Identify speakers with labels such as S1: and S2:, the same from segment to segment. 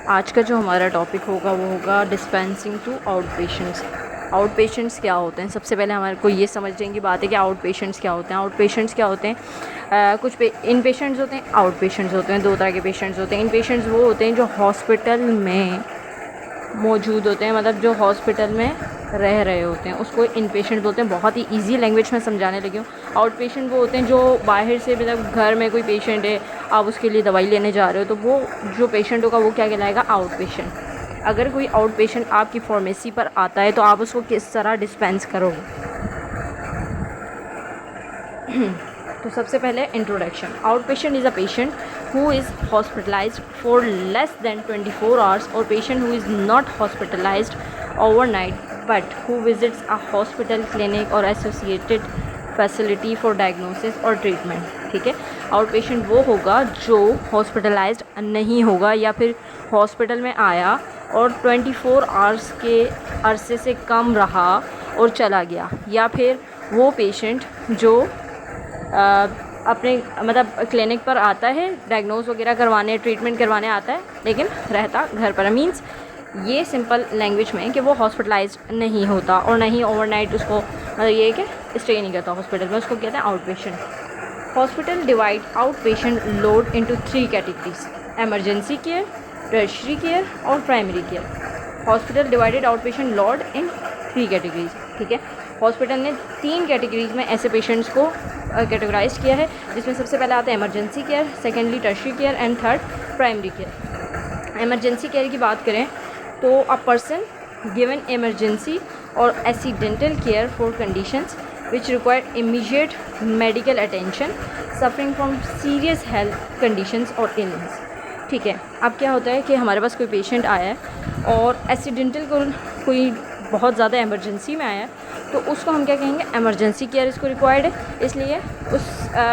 S1: आज का जो हमारा टॉपिक होगा वो होगा dispensing to out patients. Out patients क्या होते हैं? सबसे पहले हमारे को ये समझने की बात है कि आउट पेशेंट्स क्या होते हैं। आउट पेशेंट्स क्या होते हैं? कुछ इन पेशेंट्स होते हैं, आउट पेशेंट्स होते हैं। दो तरह के पेशेंट्स होते हैं। इन पेशेंट्स वो होते हैं जो हॉस्पिटल में मौजूद होते हैं, मतलब जो हॉस्पिटल में रह रहे होते हैं, उसको इन पेशेंट बोलते हैं। बहुत ही इजी लैंग्वेज में समझाने लगी हूँ। आउट पेशेंट वो होते हैं जो बाहर से, मतलब घर में कोई पेशेंट है, आप उसके लिए दवाई लेने जा रहे हो, तो वो जो पेशेंट होगा वो क्या कहलाएगा? Out patient. अगर कोई आउट पेशेंट आपकी फार्मेसी पर आता है तो आप उसको किस तरह डिस्पेंस करोगे? तो सबसे पहले introduction. Out patient is a patient who is hospitalized for less than 24 hours or patient who is not hospitalized overnight but who visits a hospital, clinic or associated facility for diagnosis or treatment। ठीक है, out patient वो होगा जो hospitalised नहीं होगा या फिर hospital में आया और 24 आवर्स के अरसे से कम रहा और चला गया, या फिर वो पेशेंट जो अपने मतलब क्लिनिक पर आता है, डायग्नोज वगैरह करवाने, ट्रीटमेंट करवाने आता है, लेकिन रहता घर पर। मींस ये सिंपल लैंग्वेज में कि वो हॉस्पिटलाइज्ड नहीं होता और नहीं ओवरनाइट उसको, मतलब ये है कि स्टे नहीं करता हॉस्पिटल में, उसको कहते हैं out patient. Hospital divide out patient load into 3 categories: emergency care, tertiary care और primary care. Hospital divided out patient load in 3 categories. ठीक है, हॉस्पिटल ने 3 कैटेगरीज में ऐसे पेशेंट्स को कैटेगराइज किया है, जिसमें सबसे पहले आता है emergency care, secondly tertiary care and third primary care. Emergency care की बात करें तो अ पर्सन गिवन इमरजेंसी और accidental care for conditions which require immediate medical attention suffering from serious health conditions or illness। ठीक है, अब क्या होता है कि हमारे पास कोई पेशेंट आया है और एक्सीडेंटल कोई बहुत ज़्यादा इमरजेंसी में आया है, तो उसको हम क्या कहेंगे? एमरजेंसी केयर इसको रिक्वायर्ड है, इसलिए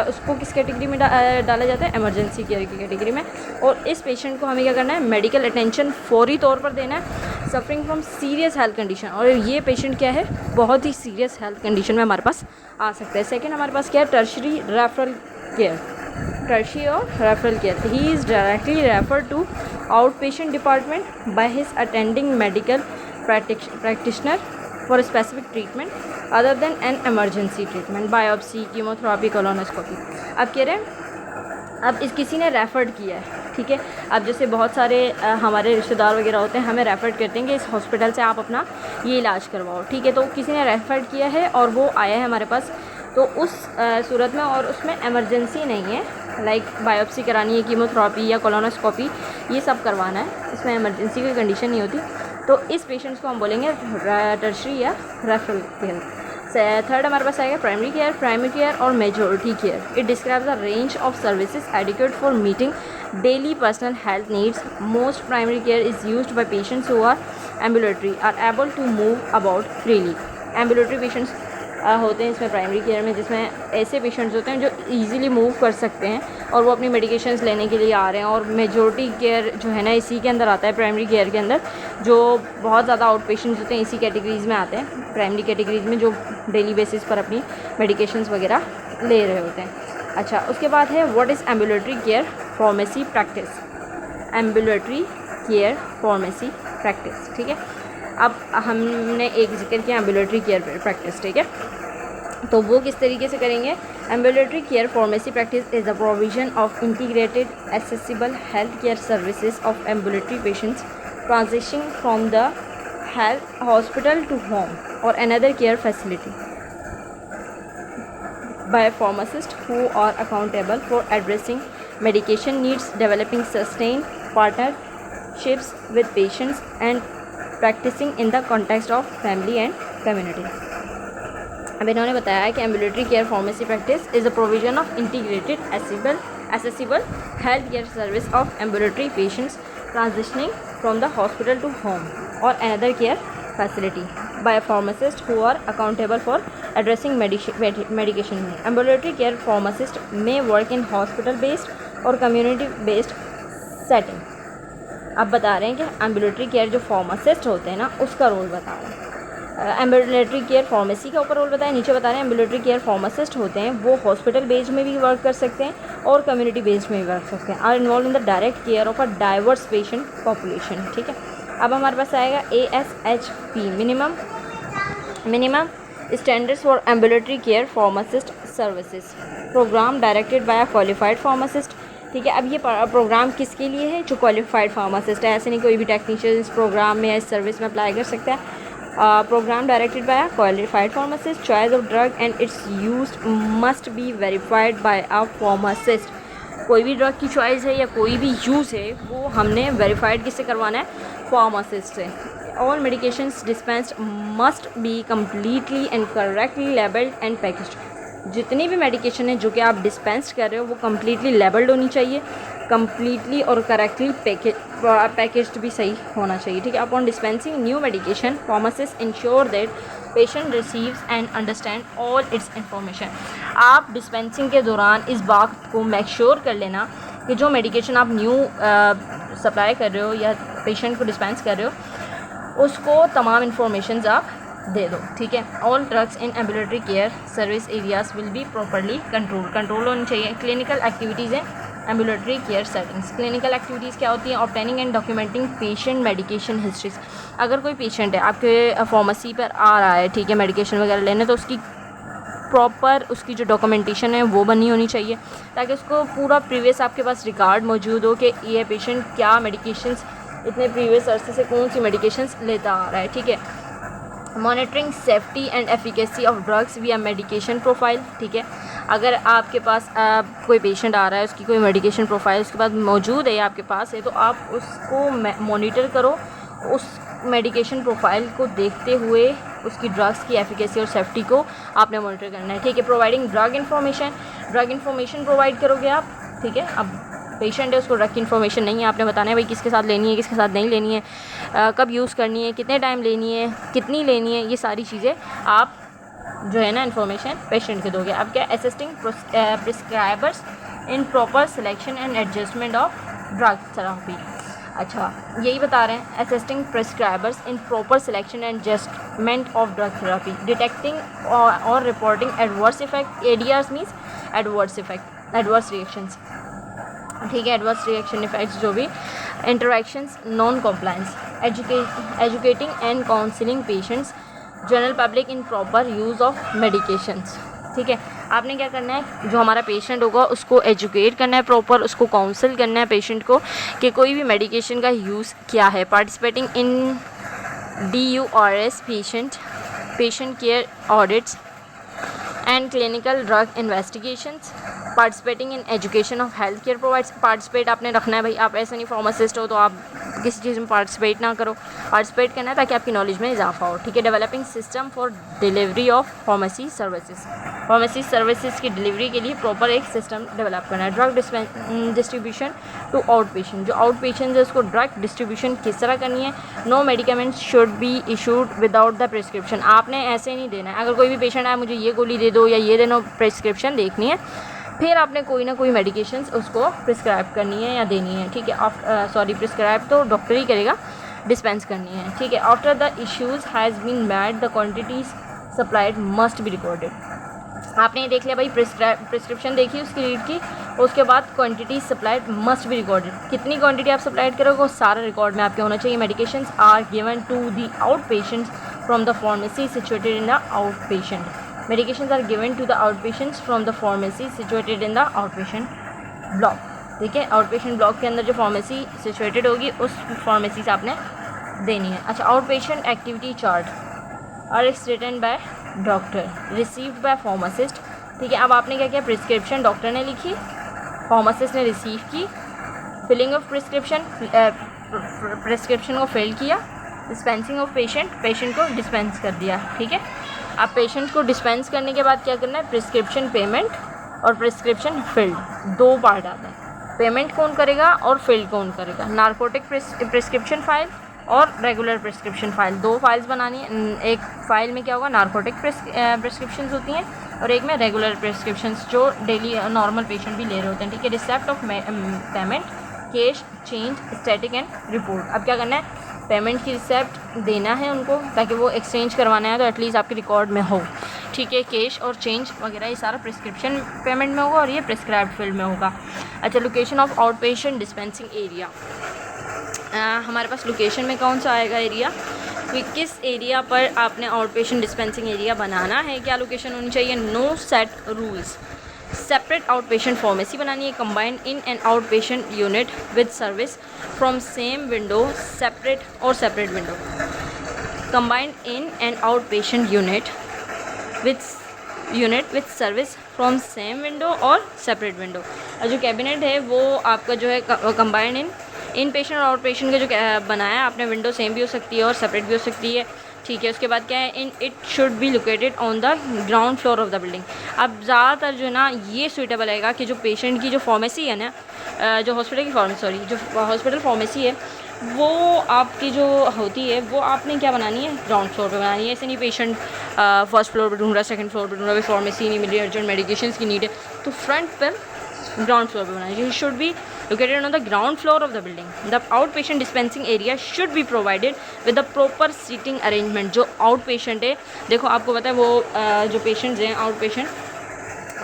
S1: उसको किस कैटेगरी में डाला जाता है? एमरजेंसी केयर की कैटेगरी में। और इस पेशेंट को हमें क्या करना है? मेडिकल अटेंशन फौरी तौर पर देना है, suffering from serious health condition. और ये पेशेंट क्या है? बहुत ही सीरियस हेल्थ कंडीशन में हमारे पास आ सकता है। सेकेंड हमारे पास क्या है? Tertiary referral care. टर्शरी और referral care, he is directly refer to out patient department by his attending medical practitioner for specific treatment other than an emergency treatment, biopsy, chemotherapy, colonoscopy। अब कह रहे हैं, अब इस किसी ने रेफ़र्ड किया है, ठीक है। अब जैसे बहुत सारे हमारे रिश्तेदार वगैरह होते हैं, हमें रेफ़र्ड करते हैं कि इस हॉस्पिटल से आप अपना ये इलाज करवाओ, ठीक है। तो किसी ने रेफ़र्ड किया है और वो आया है हमारे पास, तो उस सूरत में, और उसमें एमरजेंसी नहीं है, लाइक बायोप्सी करानी है, कीमोथेरेपी या कोलोनोस्कोपी, ये सब करवाना है, इसमें इमरजेंसी की कंडीशन नहीं होती, तो इस पेशेंट्स को हम बोलेंगे टर्शरी या रेफरल केयर। थर्ड हमारे पास आएगा प्राइमरी केयर। प्राइमरी केयर और majority care, it describes the range of services adequate for meeting daily personal health needs. Most primary care is used by patients who are ambulatory, are able to move about freely. Ambulatory patients होते हैं इसमें primary care में, जिसमें ऐसे patients होते हैं जो easily move कर सकते हैं और वो अपनी मेडिकेशंस लेने के लिए आ रहे हैं। और मेजॉरिटी केयर जो है ना, इसी के अंदर आता है, प्राइमरी केयर के अंदर, जो बहुत ज़्यादा आउट पेशेंट्स होते हैं इसी कैटेगरीज़ में आते हैं, प्राइमरी कैटेगरीज़ में, जो डेली बेसिस पर अपनी मेडिकेशंस वगैरह ले रहे होते हैं। अच्छा, उसके बाद है what is ambulatory care pharmacy practice. Ambulatory care pharmacy practice, ठीक है। अब हमने एक जिक्र किया एम्बुलेटरी केयर प्रैक्टिस, ठीक है, तो वो किस तरीके से करेंगे? Ambulatory care pharmacy practice is the provision of integrated accessible health care services of ambulatory patients transitioning from the health hospital to home और another care facility by pharmacists who are accountable for addressing medication needs, developing sustained partnerships with patients and practicing in the context of family and community। अब इन्होंने बताया है कि ambulatory care pharmacy practice is the provision of integrated accessible health care service of ambulatory patients transitioning from the hospital to home और another care facility by a pharmacist who are accountable for addressing medication need। Ambulatory care pharmacist may work in hospital based or community based setting। अब बता रहे हैं कि ambulatory care जो pharmacist होते हैं ना, उसका रोल बता रहे हैं। एम्बुलेटरी केयर फार्मेसी का ऊपर रोल बताया, नीचे बता रहे हैं एम्बुलेटरी केयर फार्मासिस्ट होते हैं वो हॉस्पिटल बेस्ड में भी वर्क कर सकते हैं और कम्युनिटी बेस्ड में भी वर्क कर सकते हैं, are involve in the direct care of a diverse patient population. ठीक है, अब हमारे पास आएगा ASHP minimum standards for ambulatory care pharmacist services, program directed by a qualified pharmacist. ठीक है, अब ये प्रोग्राम किसके लिए है? जो क्वालिफाइड फार्मासिस्ट है, ऐसे नहीं कोई भी टेक्नीशियन इस प्रोग्राम में या इस सर्विस में अप्लाई कर सकता है। Program directed by a qualified pharmacist, choice of drug and its use must be verified by a pharmacist. कोई भी ड्रग की चॉइस है या कोई भी यूज़ है वो हमने वेरीफाइड किससे करवाना है? फार्मासिस्ट से। All medications dispensed must be completely and correctly labelled and packaged. जितनी भी मेडिकेशन है जो कि आप डिस्पेंस कर रहे हो वो कम्प्लीटली लेबल्ड होनी चाहिए, कम्प्लीटली और करेक्टली पैकेज्ड भी सही होना चाहिए। ठीक है, upon dispensing new medication pharmacist ensure that patient receives and understand all it's information. आप डिस्पेंसिंग के दौरान इस बात को मेक श्योर कर लेना कि जो मेडिकेशन आप न्यू सप्लाई कर रहे हो या पेशेंट को डिस्पेंस कर रहे हो उसको तमाम इन्फॉर्मेशन आप दे दो। ठीक है, all drugs in ambulatory care service areas will be properly control होनी चाहिए। क्लिनिकल एक्टिविटीज़ हैं ambulatory care settings. Clinical activities क्या होती हैं? Obtaining and documenting patient medication histories. अगर कोई पेशेंट है आपके फार्मेसी पर आ रहा है, ठीक है, मेडिकेशन वगैरह लेने, तो उसकी प्रॉपर उसकी जो डॉक्यूमेंटेशन है वो बनी होनी चाहिए ताकि उसको पूरा प्रीवियस आपके पास रिकॉर्ड मौजूद हो कि ये पेशेंट क्या मेडिकेशंस इतने प्रीवियस अरसे से कौन सी मेडिकेशंस लेता आ रहा है। ठीक है, monitoring safety and efficacy of drugs विया मेडिकेशन प्रोफाइल। ठीक है, अगर आपके पास कोई पेशेंट आ रहा है, उसकी कोई मेडिकेशन प्रोफाइल उसके पास मौजूद है या आपके पास है, तो आप उसको मॉनिटर करो, उस मेडिकेशन प्रोफाइल को देखते हुए उसकी ड्रग्स की एफिकेसी और सेफ्टी को आपने मॉनिटर करना है। ठीक है, प्रोवाइडिंग ड्रग इन्फॉर्मेशन प्रोवाइड करोगे आप। ठीक है, अब पेशेंट है उसको ड्रग की इन्फॉर्मेशन नहीं है, आपने बताना है भाई किसके साथ लेनी है, किसके साथ नहीं लेनी है, कब यूज़ करनी है, कितने टाइम लेनी है, कितनी लेनी है, ये सारी चीज़ें आप जो है ना इन्फॉर्मेशन पेशेंट के दोगे। अब क्या? Assisting prescribers in proper selection and adjustment of drug therapy. अच्छा, यही बता रहे हैं, assisting prescribers in proper selection and adjustment of drug therapy, detecting और reporting adverse effect. ADRs means adverse reactions. ठीक है, एडवर्स रिएक्शन इफेक्ट्स जो भी, interactions, non compliance, educating and counselling patients, general public in proper use of medications. ठीक है, आपने क्या करना है, जो हमारा पेशेंट होगा उसको एजुकेट करना है प्रॉपर, उसको काउंसिल करना है पेशेंट को कि कोई भी मेडिकेशन का यूज़ क्या है। Participating in DURS patient care audits and clinical drug investigations, participating in education of health care provides. Participate आपने रखना है भाई, आप ऐसे नहीं फार्मासिस्ट हो तो आप किसी चीज़ में पार्टिसिपेट ना करो, पार्टिसिपेट करना है ताकि आपकी नॉलेज में इजाफा हो। ठीक है, developing system for delivery of pharmacy services की डिलीवरी के लिए प्रॉपर एक सिस्टम डेवलप करना है। Drug distribution to out patient, जो आउट पेशेंट है उसको ड्रग डिस्ट्रीब्यूशन किस तरह करनी है। No medicament should be issued without the prescription, आपने ऐसे नहीं देना है। अगर कोई भी पेशेंट आए मुझे ये गोली दे दो या ये देना, प्रिस्क्रिप्शन देखनी है, फिर आपने कोई ना कोई मेडिकेशंस उसको प्रिस्क्राइब करनी है या देनी है। ठीक है, प्रिस्क्राइब तो डॉक्टर ही करेगा, डिस्पेंस करनी है। ठीक है, after the issues has been made the quantities supplied must be recorded. आपने ये देख लिया भाई, प्रिस्क्रिप्शन देखी उसकी रीड की, उसके बाद quantity supplied must be recorded. कितनी क्वांटिटी आप सप्लाइड करोगे वो सारा रिकॉर्ड में आपके होना चाहिए। Medications are given to the out patients from the pharmacy situated in the out patient. Medications are given to the outpatients from the pharmacy situated in the outpatient block। ठीक है, outpatient block के अंदर जो pharmacy situated होगी उस pharmacy से आपने देनी है। अच्छा, आउट पेशेंट एक्टिविटी चार्ट और it's written by doctor received by pharmacist. ठीक है, अब आपने क्या किया, प्रिस्क्रिप्शन डॉक्टर ने लिखी, फार्मासिस्ट ने रिसीव की, फिलिंग ऑफ प्रिस्क्रिप्शन को फिल किया, डिस्पेंसिंग ऑफ पेशेंट को डिस्पेंस कर दिया। ठीक है, अब पेशेंट को डिस्पेंस करने के बाद क्या करना है, प्रिस्क्रिप्शन पेमेंट और प्रिस्क्रिप्शन फिल्ड, दो पार्ट आते हैं। पेमेंट कौन करेगा और फिल्ड कौन करेगा। नार्कोटिक प्रिस्क्रिप्शन फाइल और रेगुलर प्रिस्क्रिप्शन फाइल, दो फाइल्स बनानी है। एक फ़ाइल में क्या होगा, नार्कोटिक प्रिस्क्रिप्शंस होती हैं और एक में रेगुलर प्रिस्क्रिप्शंस जो डेली नॉर्मल पेशेंट भी ले रहे होते हैं। ठीक है, receipt of payment, cash, change, static and report. अब क्या करना है, पेमेंट की रिसिप्ट देना है उनको, ताकि वो एक्सचेंज करवाना है तो एटलीस्ट आपके रिकॉर्ड में हो, ठीक है। कैश और चेंज वगैरह ये सारा प्रिस्क्रिप्शन पेमेंट में होगा और ये प्रिस्क्राइब्ड फील्ड में होगा। अच्छा, location of out patient dispensing area, हमारे पास लोकेशन में कौन सा आएगा एरिया, कि किस एरिया पर आपने आउट पेशेंट डिस्पेंसिंग एरिया बनाना है, क्या लोकेशन होनी चाहिए। No set rules, separate out patient pharmacy बनानी है, combined in and out patient unit with service from same window, separate और separate window, combined in and out patient unit with service from same window और separate window. और जो cabinet है वो आपका जो है कंबाइंड इन पेशेंट और आउट पेशेंट का जो बनाया आपने, विंडो सेम भी हो सकती है और सेपरेट भी हो सकती है, ठीक है। उसके बाद क्या है, in it should be located on the ground floor of the building. अब ज़्यादातर जो है ना ये सूटेबल रहेगा कि जो पेशेंट की जो फार्मेसी है ना, जो हॉस्पिटल की जो हॉस्पिटल फार्मेसी है वो आपकी जो होती है वो आपने क्या बनानी है, ग्राउंड फ्लोर पे बनानी है। ऐसे नहीं पेशेंट फर्स्ट फ्लोर पे ढूंढ रहा, सेकंड फ्लोर पे ढूंढ रहा, अभी फार्मेसी नहीं मिल रही, अर्जेंट मेडिकेशंस की नीड है, तो फ्रंट पर ग्राउंड फ्लोर पे बनानी है। Should be located on the ground floor of the building. The outpatient dispensing area should be provided with the proper seating arrangement. जो outpatient है, देखो आपको पता है वो जो पेशेंट्स हैं आउट पेशेंट,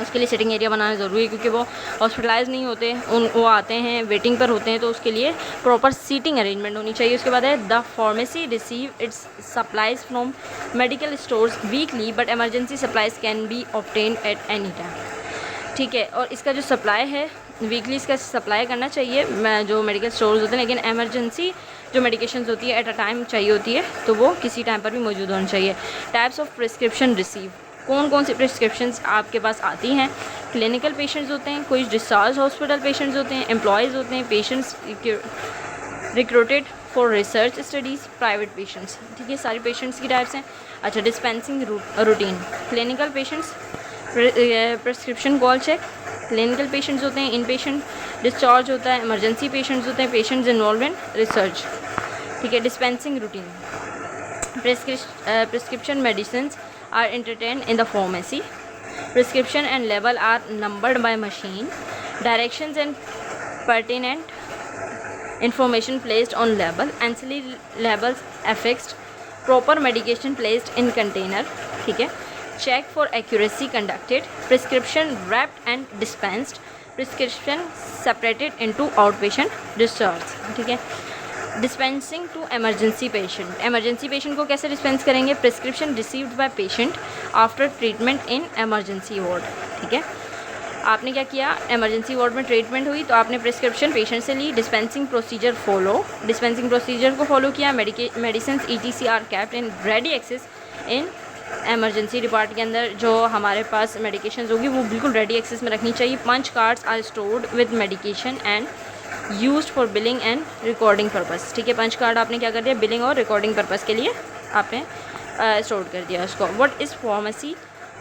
S1: उसके लिए सिटिंग एरिया बनाना ज़रूरी है, क्योंकि वो हॉस्पिटलाइज नहीं होते, वो आते हैं वेटिंग पर होते हैं, तो उसके लिए प्रॉपर सीटिंग अरेंजमेंट होनी चाहिए। उसके बाद है the pharmacy receive it's supplies from medical stores weekly but emergency supplies can be obtain at any time, ठीक है। और इसका जो सप्लाई है वीकली इसका सप्लाई करना चाहिए जो मेडिकल स्टोर्स होते हैं, लेकिन एमरजेंसी जो मेडिकेशंस होती है एट अ टाइम चाहिए होती है, तो वो किसी टाइम पर भी मौजूद होनी चाहिए। टाइप्स ऑफ प्रिस्क्रिप्शन रिसीव, कौन कौन सी प्रिस्क्रिप्शंस आपके पास आती हैं। क्लिनिकल पेशेंट्स होते हैं, कोई डिस्चार्ज हॉस्पिटल पेशेंट्स होते हैं, एम्प्लॉयज़ होते हैं, patients recruited for research studies, private patients, ठीक है। सारी पेशेंट्स की टाइप्स हैं। अच्छा, dispensing routine, clinical patients prescription call check, clinical patients होते हैं, इन पेशेंट डिस्चार्ज होता है, इमरजेंसी पेशेंट्स होते हैं, पेशेंट्स इन्वॉल्व इन रिसर्च, ठीक है। Dispensing routine, prescription medicine are entertain in the pharmacy, prescription and label are numbered by machine, directions and pertinent information placed on label, ancillary labels affixed, proper medication placed in container, ठीक है। check for accuracy conducted, prescription wrapped and dispensed, prescription separated into outpatient discharge, ठीक है। Dispensing to emergency patient, emergency patient को कैसे dispense करेंगे, prescription received by patient after treatment in emergency ward, ठीक है। आपने क्या किया, एमरजेंसी वार्ड में ट्रीटमेंट हुई तो आपने प्रिस्क्रिप्शन पेशेंट से ली, डिस्पेंसिंग प्रोसीजर को फॉलो किया, medicine ETC are capped in ready access in emergency depart के अंदर जो हमारे पास मेडिकेशंस होगी वो बिल्कुल रेडी एक्सेस में रखनी चाहिए। Punch cards are stored with medication and used for billing and recording purpose, ठीक है। पंच कार्ड आपने क्या कर दिया, बिलिंग और रिकॉर्डिंग पर्पस के लिए आपने स्टोर कर दिया उसको। What is pharmacy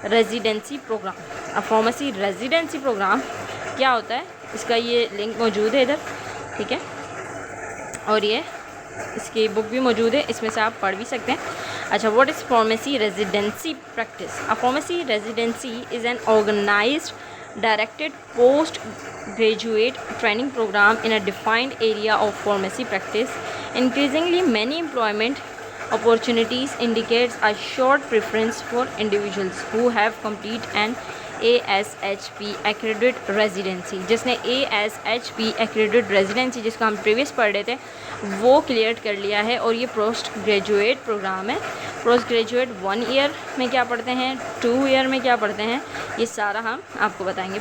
S1: residency program, अब फार्मेसी रेजिडेंसी प्रोग्राम क्या होता है, इसका ये लिंक मौजूद है इधर, ठीक है, और ये इसकी बुक भी मौजूद है, इसमें से आप पढ़ भी सकते हैं। अच्छा, what is pharmacy residency practice, a pharmacy residency is an organized directed post-graduate training program in a defined area of pharmacy practice. Increasingly, many employment opportunities indicates a short preference for individuals who have completed an ASHP accredited residency. जिसने ASHP accredited residency जिसका हम previous पढ़ रहे थे वो clear कर लिया है, और ये पोस्ट ग्रेजुएट प्रोग्राम है। पोस्ट ग्रेजुएट 1 ईयर में क्या पढ़ते हैं, 2 ईयर में क्या पढ़ते हैं, ये सारा हम आपको बताएंगे।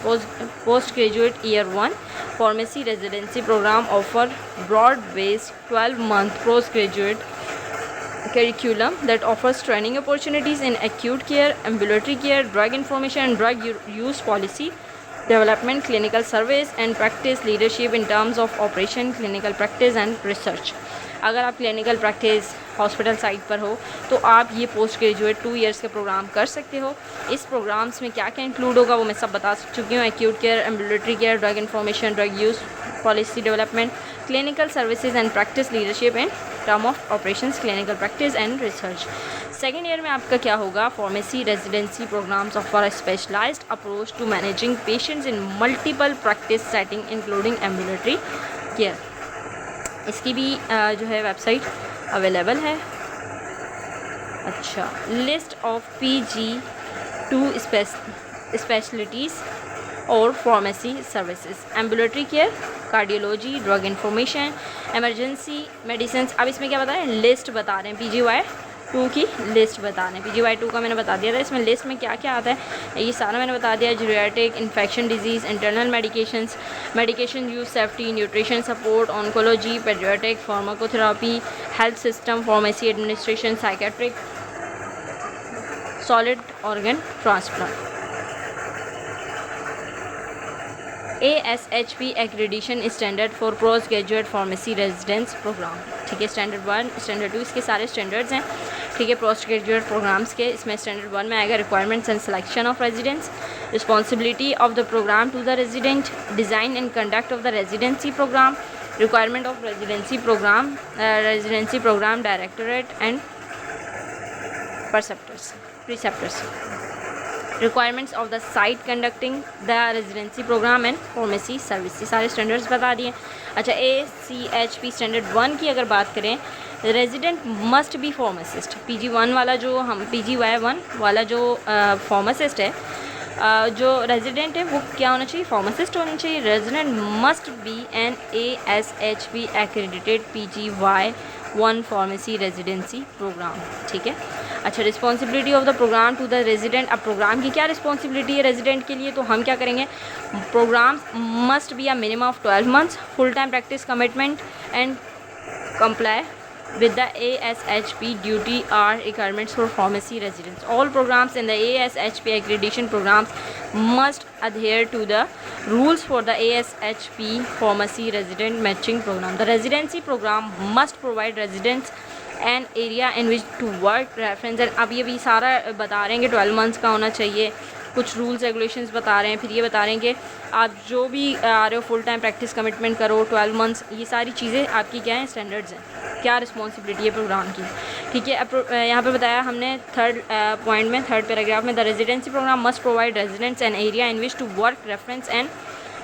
S1: Post graduate year 1 pharmacy residency program offer broad based 12-month post graduate curriculum that offers training opportunities in acute care, ambulatory care, drug information and drug use policy development, clinical service and practice leadership in terms of operation, clinical practice and research. अगर आप clinical practice hospital site पर हो तो आप ये post graduate 2 years के programme कर सकते हो। इस प्रोग्राम्स में क्या क्या इंक्लूड होगा वो मैं सब बता चुकी हूँ। Acute care, ambulatory care, drug information, drug use policy development, clinical services and practice leadership in term of operations, clinical practice and research. Second year में आपका क्या होगा, pharmacy residency programs offer a specialized approach to managing patients in multiple practice setting including ambulatory care. इसकी भी जो है website available है। अच्छा, लिस्ट ऑफ PG2 स्पेशलिटीज़ और pharmacy services, ambulatory care, cardiology, drug information, emergency medicine. अब इसमें क्या बता रहे हैं, लिस्ट बता रहे हैं, PGY2 की लिस्ट बता रहे हैं। PGY2 का मैंने बता दिया था, इसमें लिस्ट में क्या क्या आता है ये सारा मैंने बता दिया। Geriatric, infection disease, internal medications, medication use safety, nutrition support, oncology, paediatric, pharmacotherapy, health system, pharmacy administration, psychiatric, solid organ transplant. ASHP accreditation standard for post graduate pharmacy residence programme, ठीक है। स्टैंडर्ड 1, स्टैंडर्ड 2 इसके सारे standards हैं, ठीक है। Post graduate programmes के इसमें standard 1 में आएगा requirements and selection of residents, responsibility of the program to the resident, design and conduct of the residency program, requirement of residency programme directorate and preceptors, requirements of the site conducting the residency program and pharmacy services, सारे standards बता दिए। अच्छा, ACHP standard 1 की अगर बात करें, resident must B pharmacist. PG1 वाला जो हम PGY1 वाला जो फार्मासिस्ट है, जो रेजिडेंट है वो क्या होना चाहिए, फार्मासिस्ट होना चाहिए। Resident must be an ASHP accredited PGY1 pharmacy residency program, ठीक है। अच्छा, responsibility of the program to the resident. अब प्रोग्राम की क्या रिस्पॉन्सिबिलिटी है रेजिडेंट के लिए, तो हम क्या करेंगे, program must be a minimum of 12 months, full time practice commitment and comply with the ASHP duty are requirements for pharmacy residents. All programs in the ASHP accreditation programs must adhere to the rules for the ASHP pharmacy resident matching program. The residency program must provide residents an area in which to work, reference and अब ये भी सारा बता रहे हैं कि 12 months का होना चाहिए, कुछ रूल्स रेगुलेशंस बता रहे हैं, फिर ये बता रहे हैं कि आप जो भी आ रहे हो फुल टाइम प्रैक्टिस कमिटमेंट करो 12 months, ये सारी चीज़ें आपकी क्या हैं, स्टैंडर्ड्स हैं, क्या रिस्पॉन्सिबिलिटी है प्रोग्राम की, ठीक है। अब यहाँ पे बताया हमने थर्ड पॉइंट में, थर्ड पैराग्राफ में, the residency programme must provide residents an area in which to work, reference and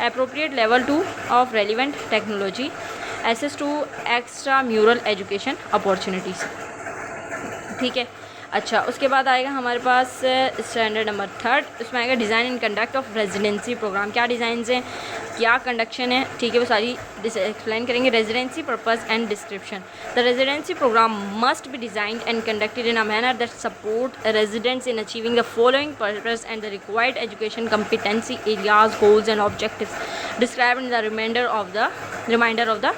S1: appropriate level 2 of relevant technology, access to extramural education opportunities, ठीक है। अच्छा, उसके बाद आएगा हमारे पास स्टैंडर्ड नंबर 3, उसमें आएगा design and conduct of residency program. क्या डिज़ाइन हैं, क्या कंडक्शन है, ठीक है, वो सारी एक्सप्लेन करेंगे। Residency purpose and description. The residency programme must be designed and conducted in a manner that support residents in achieving the following purpose and the required education competency areas, goals and objectives described in the reminder of the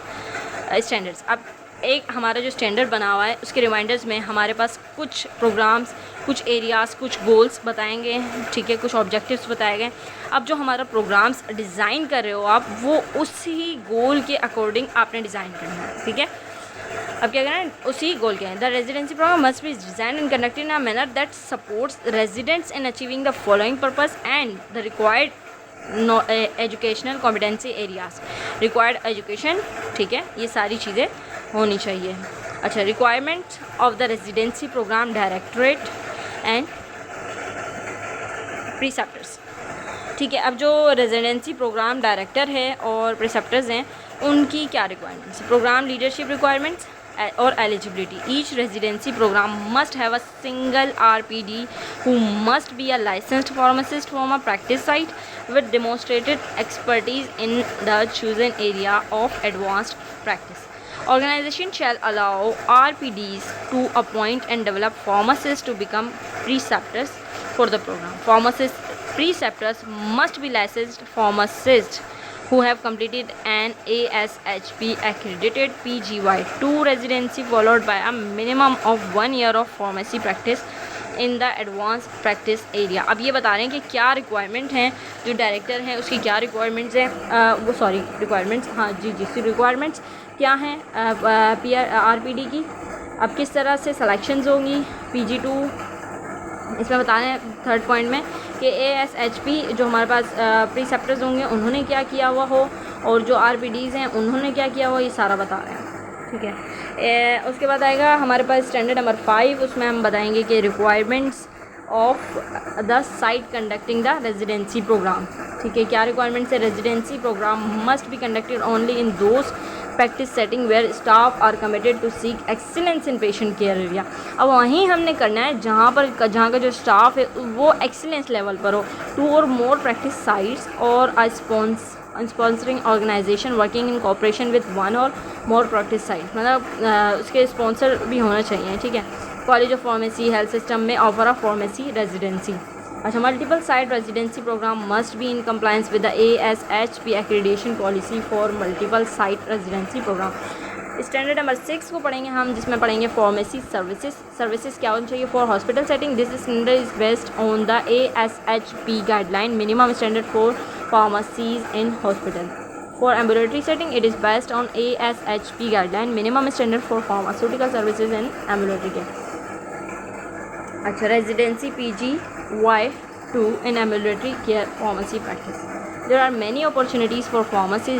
S1: standards. अब एक हमारा जो standard बना हुआ है उसके reminders में हमारे पास कुछ प्रोग्राम्स, कुछ एरियाज़, कुछ गोल्स बताएंगे, ठीक है, कुछ ऑब्जेक्टिव्स बताए गए। अब जो हमारा प्रोग्राम्स डिज़ाइन कर रहे हो आप, वो उसी गोल के अकॉर्डिंग आपने डिज़ाइन करना है, ठीक है। अब क्या करना है, उसी गोल के हैं। The residency programme must be design and conducted in a manner that supports residents in achieving the following purpose and the required educational competency areas, required education, ठीक है, ये सारी चीज़ें होनी चाहिए। अच्छा, requirement of the residency programme directorate and preceptors, ठीक है। अब जो रेजिडेंसी प्रोग्राम डायरेक्टर है और प्रीसेप्टर्स हैं, उनकी क्या रिक्वायरमेंट्स, प्रोग्राम लीडरशिप रिक्वायरमेंट्स और eligibility. Each residency programme must have a single RPD who must be a licensed pharmacist from a practice site with demonstrated expertise in the chosen area of advanced practice. Organization shall allow RPDs to appoint and develop pharmacists to become preceptors for the program. Preceptors must be licensed pharmacists who have completed an ASHP accredited PGY2 residency followed by a minimum of 1 year of pharmacy practice in the advance practice area. अब ये बता रहे हैं कि क्या requirement हैं, जो director हैं उसकी क्या रिक्वायरमेंट्स हैं, रिक्वायरमेंट्स, हाँ जी, रिक्वायरमेंट्स क्या हैं RPD की। अब किस तरह से सिलेक्शंस होंगी PG2, इसमें बता रहे हैं थर्ड पॉइंट में कि ASHP जो हमारे पास प्रीसेप्टर्स होंगे उन्होंने क्या किया हुआ हो, और जो RPDs हैं उन्होंने क्या किया हुआ, ये सारा बता रहे हैं, ठीक है। उसके बाद आएगा हमारे पास स्टैंडर्ड नंबर 5, उसमें हम बताएंगे कि requirements of the site conducting the residency program, ठीक है। क्या रिक्वायरमेंट्स है, residency programme must be conducted only in those practice setting where staff are committed to seek excellence in patient care area. अब वहीं हमने करना है जहाँ का जो स्टाफ है वो एक्सीलेंस लेवल पर हो. 2 or more practice sites or a sponsoring organization working in cooperation with 1 or more practice sites. मतलब उसके स्पॉन्सर भी होना चाहिए. ठीक है. College of pharmacy health system में ऑफर ऑफ फार्मेसी रेजिडेंसी. अच्छा, multiple site residency programme must be in compliance with the ASHP accreditation policy for multiple site residency program. Standard number 6 को पढ़ेंगे हम, जिसमें पढ़ेंगे फार्मेसी सर्विसेज क्या होनी चाहिए for hospital setting. This standard is based on the ASHP guideline minimum standard for pharmacies in hospital. For ambulatory setting, it is based on ASHP guideline minimum standard for pharmaceutical services in ambulatory care. अच्छा, residency PGY2 in ambulatory care pharmacy practice. There are many opportunities for pharmacy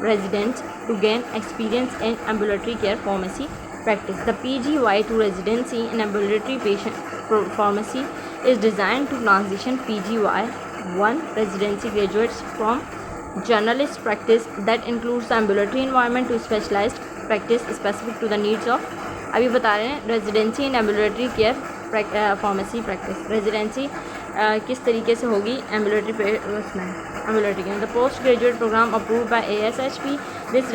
S1: residents to gain experience in ambulatory care pharmacy practice. The PGY2 residency in ambulatory patient pharmacy is designed to transition PGY1 residency graduates from generalist practice that includes the ambulatory environment to specialized practice specific to the needs of. अभी बता रहे हैं residency in ambulatory care pharmacy practice. Residency किस तरीके से होगी ambulatory care. The post graduate programme approved by ASHP. This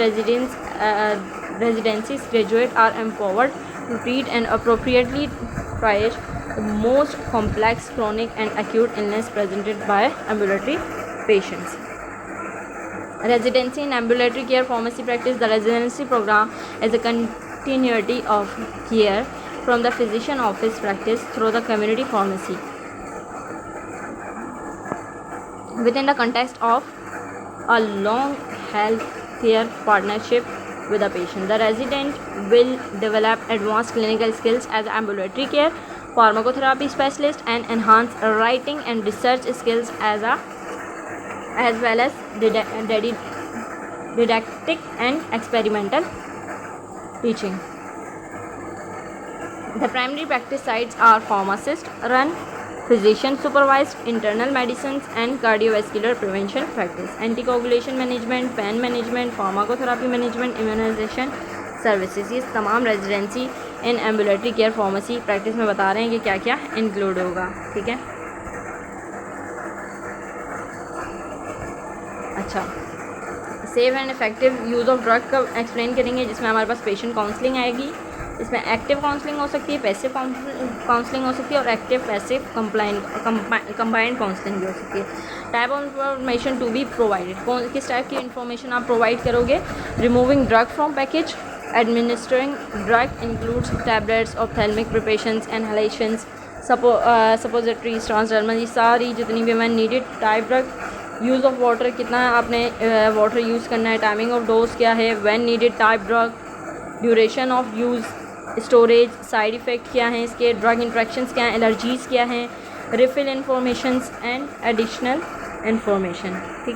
S1: residencies graduate are empowered to treat and appropriately triage the most complex chronic and acute illness presented by ambulatory patients. Residency in ambulatory care pharmacy practice. The residency program is a continuity of care from the physician office practice through the community pharmacy within the context of a long health care partnership with the patient. The resident will develop advanced clinical skills as ambulatory care pharmacotherapy specialist and enhance writing and research skills as well as didactic and experimental teaching. The primary practice sites are pharmacist run, physician supervised internal medicines and cardiovascular prevention practice, anticoagulation management, pain management, pharmacotherapy management, immunization services. ये तमाम residency in ambulatory care pharmacy practice में बता रहे हैं कि क्या क्या include होगा. ठीक है. अच्छा, safe and effective use of drug का एक्सप्लेन करेंगे, जिसमें हमारे पास पेशेंट काउंसलिंग आएगी. इसमें एक्टिव काउंसलिंग हो सकती है, पैसिव काउंसलिंग हो सकती है और एक्टिव पैसिव कंबाइंड काउंसलिंग भी हो सकती है. Type of information to be provided. किस टाइप की इंफॉर्मेशन आप प्रोवाइड करोगे. Removing drug from package. Administering drug includes tablets, ophthalmic preparations, inhalations, suppositories, transdermal, ये सारी जितनी भी मैंने needed type drug. Use of water, कितना आपने वाटर यूज़ करना है. टाइमिंग ऑफ डोज क्या है. When needed type drug. Duration of use. Storage. Side effect क्या हैं इसके. ड्रग इंट्रैक्शंस क्या हैं. एलर्जीज़ क्या हैं. Refill informations and additional information. ठीक.